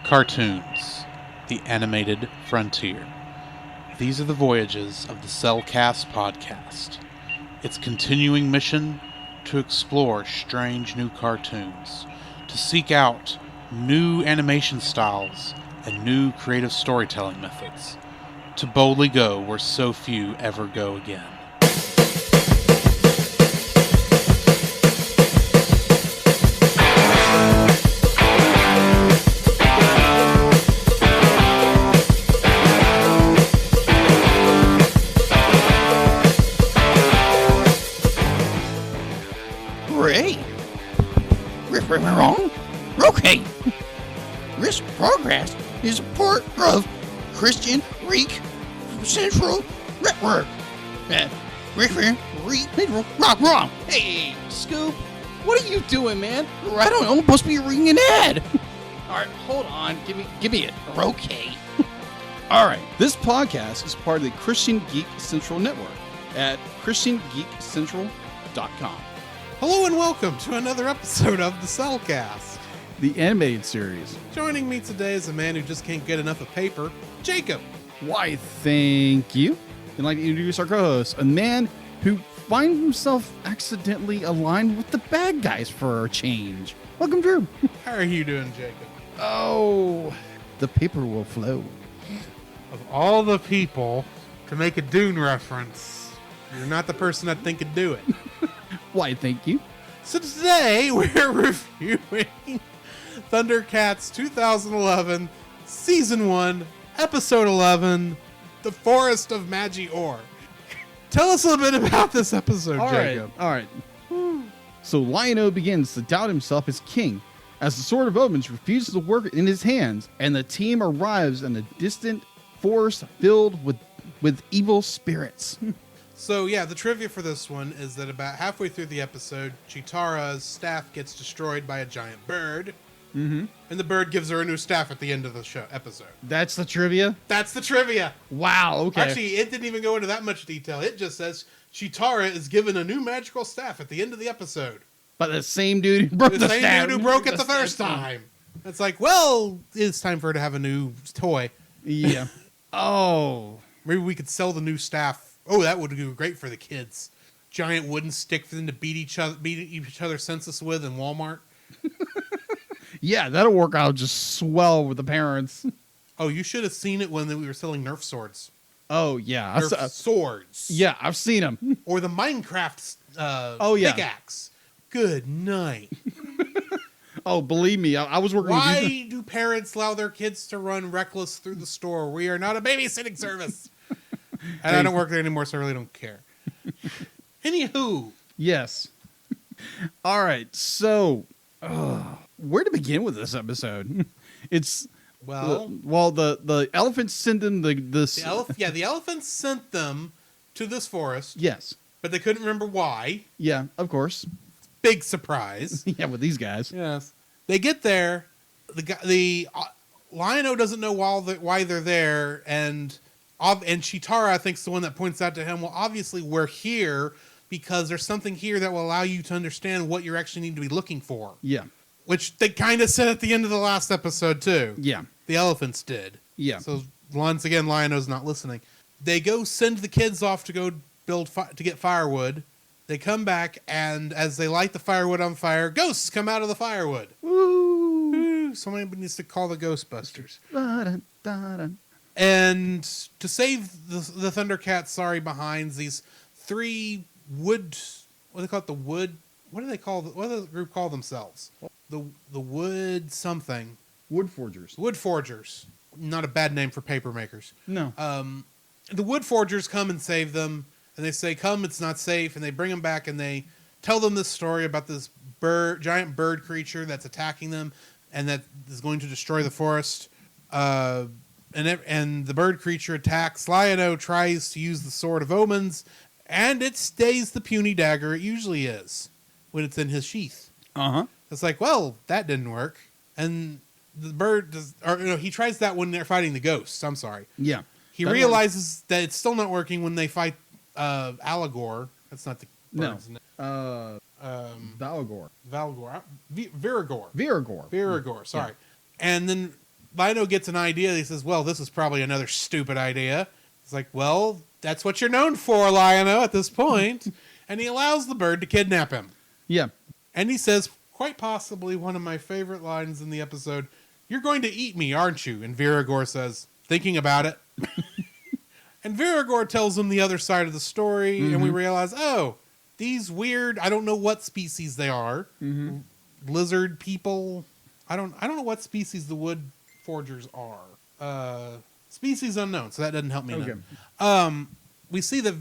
Cartoons, the animated frontier. These are the voyages of the Cellcast podcast. Its continuing mission to explore strange new cartoons, to seek out new animation styles and new creative storytelling methods, to boldly go where so few ever go again. Am I wrong? Okay. This progress is a part of Christian Reek Central Network. Wrong. Hey, Scoop, what are you doing, man? I don't know. I'm supposed to be reading an ad. All right, hold on. Give me it. Okay. All right, this podcast is part of the Christian Geek Central Network at ChristianGeekCentral.com. Hello and welcome to another episode of the Cellcast. The animated series. Joining me today is a man who just can't get enough of paper, Jacob. Why, thank you. I'd like to introduce our co-host, a man who finds himself accidentally aligned with the bad guys for a change. Welcome, Drew. How are you doing, Jacob? Oh, the paper will flow. Of all the people to make a Dune reference, you're not the person I think could do it. Why, thank you. So today we're reviewing Thundercats 2011, Season 1, Episode 11, The Forest of Magi Oar. Tell us a little bit about this episode, Jacob. All right. So Lion-O begins to doubt himself as king as the Sword of Omens refuses to work in his hands, and the team arrives in a distant forest filled with evil spirits. So yeah, the trivia for this one is that about halfway through the episode, Chitara's staff gets destroyed by a giant bird. Mm-hmm. And the bird gives her a new staff at the end of the episode. That's the trivia? That's the trivia. Wow, okay. Actually, it didn't even go into that much detail. It just says Chitara is given a new magical staff at the end of the episode. But the same dude who broke the same staff. dude who broke it the first time. It's like, well, it's time for her to have a new toy. Yeah. Oh. Maybe we could sell the new staff. Oh, that would be great for the kids. Giant wooden stick for them to beat each other senseless with in Walmart. Yeah, that'll work out just swell with the parents. Oh, you should have seen it when we were selling Nerf swords. Oh, yeah. Nerf swords. Yeah, I've seen them. Or the Minecraft pickaxe. Good night. Oh, believe me, I was working Why with do parents allow their kids to run reckless through the store? We are not a babysitting service. And I don't work there anymore, so I really don't care. Anywho. Yes. All right, so where to begin with this episode? It's the elephants sent them the elephants sent them to this forest. Yes, but they couldn't remember why. Yeah, of course. Big surprise. Yeah, with these guys. Yes, they get there. The Lion-O doesn't know why they're there, and Chitara, I think, is the one that points out to him, well, obviously we're here because there's something here that will allow you to understand what you actually need to be looking for. Yeah. Which they kind of said at the end of the last episode, too. Yeah. The elephants did. Yeah. So, once again, Lion-O's not listening. They go send the kids off to go to get firewood. They come back, and as they light the firewood on fire, ghosts come out of the firewood. Woo! Somebody needs to call the Ghostbusters. Da-dun, da-dun. And to save the Thundercats behinds, these three wood, what do they call it? What do the group call themselves? The wood something. Wood forgers. Wood forgers. Not a bad name for paper makers. No. The wood forgers come and save them, and they say, come, it's not safe, and they bring them back, and they tell them this story about this giant bird creature that's attacking them, and that is going to destroy the forest. And the bird creature attacks. Lion-O tries to use the Sword of Omens, and it stays the puny dagger it usually is when it's in his sheath. Uh-huh. It's like, well, that didn't work. And the bird he tries that when they're fighting the ghosts. I'm sorry. Yeah. He realizes that it's still not working when they fight Allegor. That's not the bird's name. Valgor. Viragor. Viragor. Sorry. And then Lino gets an idea. He says, well, this is probably another stupid idea. It's like, well, that's what you're known for, Lino, at this point. And he allows the bird to kidnap him. Yeah. And he says, quite possibly one of my favorite lines in the episode, "You're going to eat me, aren't you?" And Viragor says, "Thinking about it." And Viragor tells him the other side of the story, and we realize, oh, these weird, I don't know what species they are, lizard people. I don't know what species the wood forgers are. Species unknown, so that doesn't help me none. We see the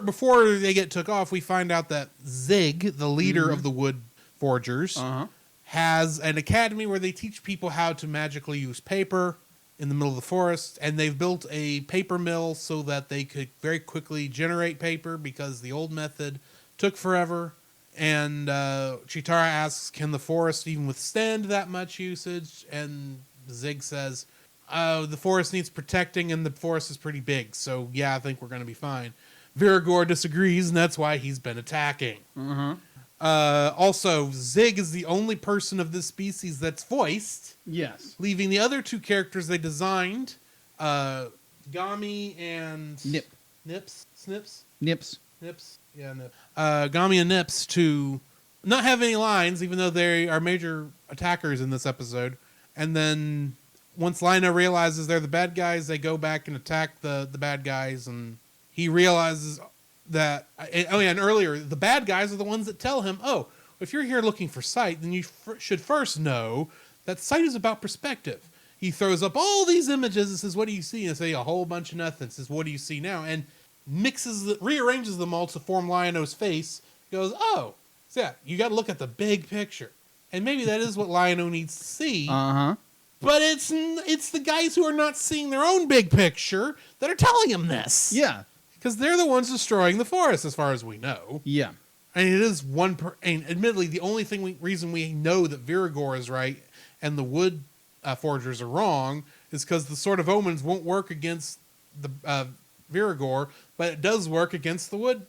before they get took off, we find out that Zig, the leader of the wood forgers, has an academy where they teach people how to magically use paper in the middle of the forest, and they've built a paper mill so that they could very quickly generate paper because the old method took forever. And Chitara asks, can the forest even withstand that much usage? And Zig says, the forest needs protecting, and the forest is pretty big, so yeah, I think we're going to be fine. Viragor disagrees, and that's why he's been attacking. Also, Zig is the only person of this species that's voiced. Yes. Leaving the other two characters they designed, Gami and... Nips? Yeah, Nips. Gami and Nips to not have any lines, even though they are major attackers in this episode. And then once Lina realizes they're the bad guys, they go back and attack the bad guys, and he realizes that... Oh, yeah, and earlier, the bad guys are the ones that tell him, oh, if you're here looking for sight, then you should first know that sight is about perspective. He throws up all these images and says, what do you see? And I say a whole bunch of nothing. Says, what do you see now? And rearranges them all to form Lionel's face. He goes, oh, so yeah, you got to look at the big picture. And maybe that is what Lionel needs to see. But it's the guys who are not seeing their own big picture that are telling him this. Yeah. Because they're the ones destroying the forest, as far as we know. Yeah. And it is and admittedly, the only reason we know that Viragor is right and the wood forgers are wrong is because the Sword of Omens won't work against the Viragor, but it does work against the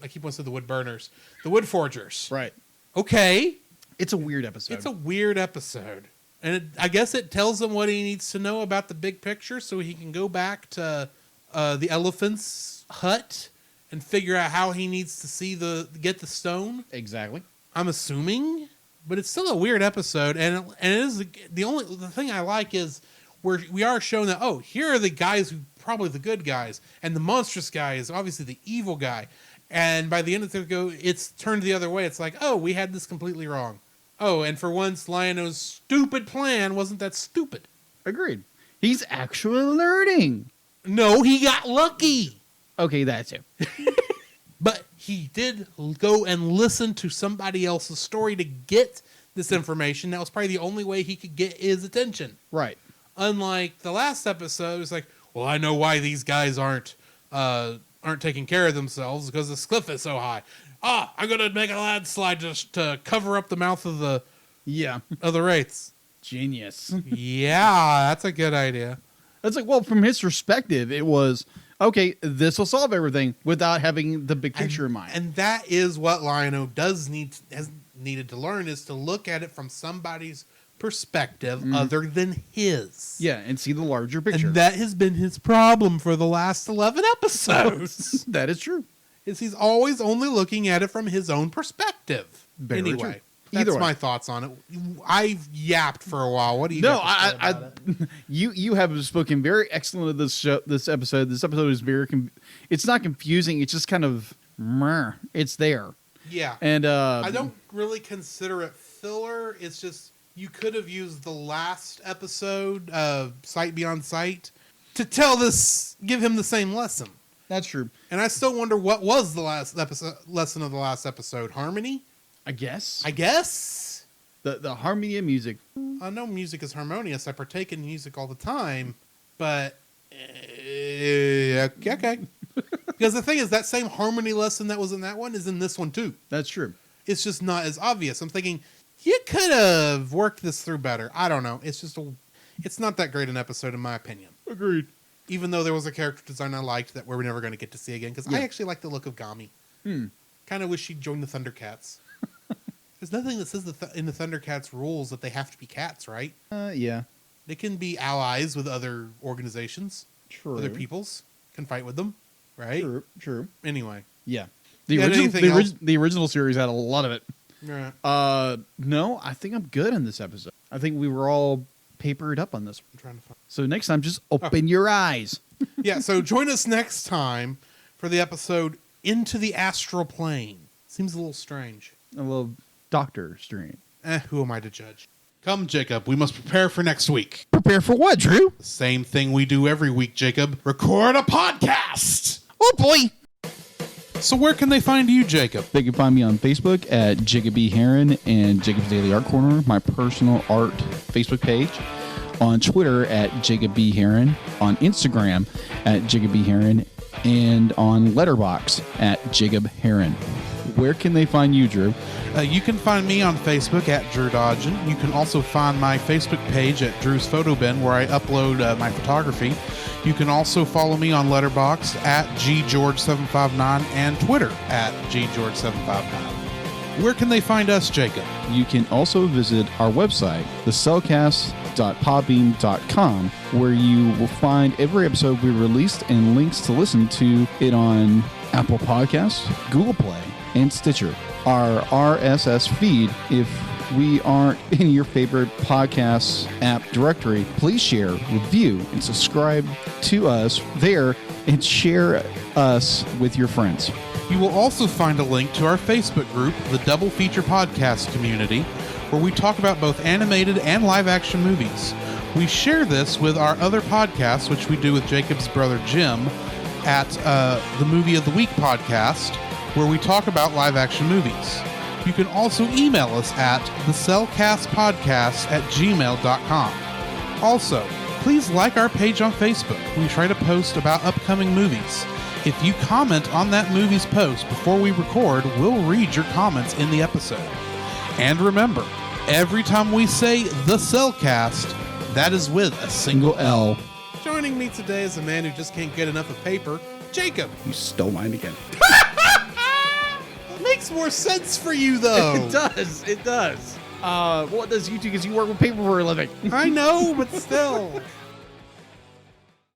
I keep wanting to say the wood burners, the wood forgers. Right. Okay. It's a weird episode. It's a weird episode. And I guess it tells him what he needs to know about the big picture so he can go back to the elephant's hut and figure out how he needs to get the stone. Exactly. I'm assuming, but it's still a weird episode, and it is the thing I like is we are shown that, oh, here are the guys who probably the good guys, and the monstrous guy is obviously the evil guy. And by the end of the it's turned the other way. It's like, oh, we had this completely wrong. Oh, and for once, Lionel's stupid plan wasn't that stupid. Agreed. He's actually learning. No, he got lucky. Okay, that's it. But he did go and listen to somebody else's story to get this information. That was probably the only way he could get his attention. Right. Unlike the last episode, it's like, well, I know why these guys aren't taking care of themselves because this cliff is so high. I'm going to make a landslide just to cover up the mouth of the wraiths. Genius. Yeah, that's a good idea. It's like, well, from his perspective, it was, okay, this will solve everything without having the big picture in mind. And that is what Lionel has needed to learn, is to look at it from somebody's perspective other than his. Yeah, and see the larger picture. And that has been his problem for the last 11 episodes. That is true. Is he's always only looking at it from his own perspective. Very anyway, true. That's my thoughts on it. I've yapped for a while. What do you? No, you have spoken very excellent of this episode. This episode is very. It's not confusing. It's just kind of. It's there. Yeah, and I don't really consider it filler. It's just you could have used the last episode of Sight Beyond Sight to give him the same lesson. That's true. And I still wonder what was the lesson of the last episode. Harmony? I guess. The harmony of music. I know music is harmonious. I partake in music all the time, but okay. Because the thing is, that same harmony lesson that was in that one is in this one too. That's true. It's just not as obvious. I'm thinking you could have worked this through better. I don't know. It's just it's not that great an episode in my opinion. Agreed. Even though there was a character design I liked that we're never going to get to see again, because I actually like the look of Gami. Kind of wish she'd join the Thundercats. There's nothing that says in the Thundercats rules that they have to be cats, right? Yeah. They can be allies with other organizations. True. Other peoples can fight with them, right? True. Anyway. Yeah. You got anything else? The original series had a lot of it. Right. No, I think I'm good on this episode. I think we were all papered up on this. I'm trying to find. So next time, just open your eyes. Yeah, so join us next time for the episode Into the Astral Plane. Seems a little strange. A little Doctor Strange. Who am I to judge? Come, Jacob. We must prepare for next week. Prepare for what, Drew? The same thing we do every week, Jacob. Record a podcast. Oh, boy. So where can they find you, Jacob? They can find me on Facebook at Jacob B. Heron and Jacob's Daily Art Corner, my personal art Facebook page. On Twitter at Jacob B. Heron. On Instagram at Jacob B. Heron. And on Letterboxd at Jacob Heron. Where can they find you, Drew? You can find me on Facebook at Drew Dodgen. You can also find my Facebook page at Drew's Photo Bin, where I upload my photography. You can also follow me on Letterboxd at GGeorge759 and Twitter at GGeorge759. Where can they find us, Jacob? You can also visit our website, thecellcast.podbean.com, where you will find every episode we released and links to listen to it on Apple Podcasts, Google Play, and Stitcher. Our RSS feed, if we aren't in your favorite podcast app directory, please share, review, and subscribe to us there and share us with your friends. You will also find a link to our Facebook group, the Double Feature Podcast Community, where we talk about both animated and live-action movies. We share this with our other podcasts, which we do with Jacob's brother Jim, at the Movie of the Week podcast, where we talk about live-action movies. You can also email us at thecellcastpodcast@gmail.com. Also, please like our page on Facebook. We try to post about upcoming movies. If you comment on that movie's post before we record, we'll read your comments in the episode. And remember, every time we say The Cellcast, that is with a single L. Joining me today is a man who just can't get enough of paper, Jacob. You stole mine again. Makes more sense for you, though. It does. Well, it does you too, because you work with paper for a living. I know, but still.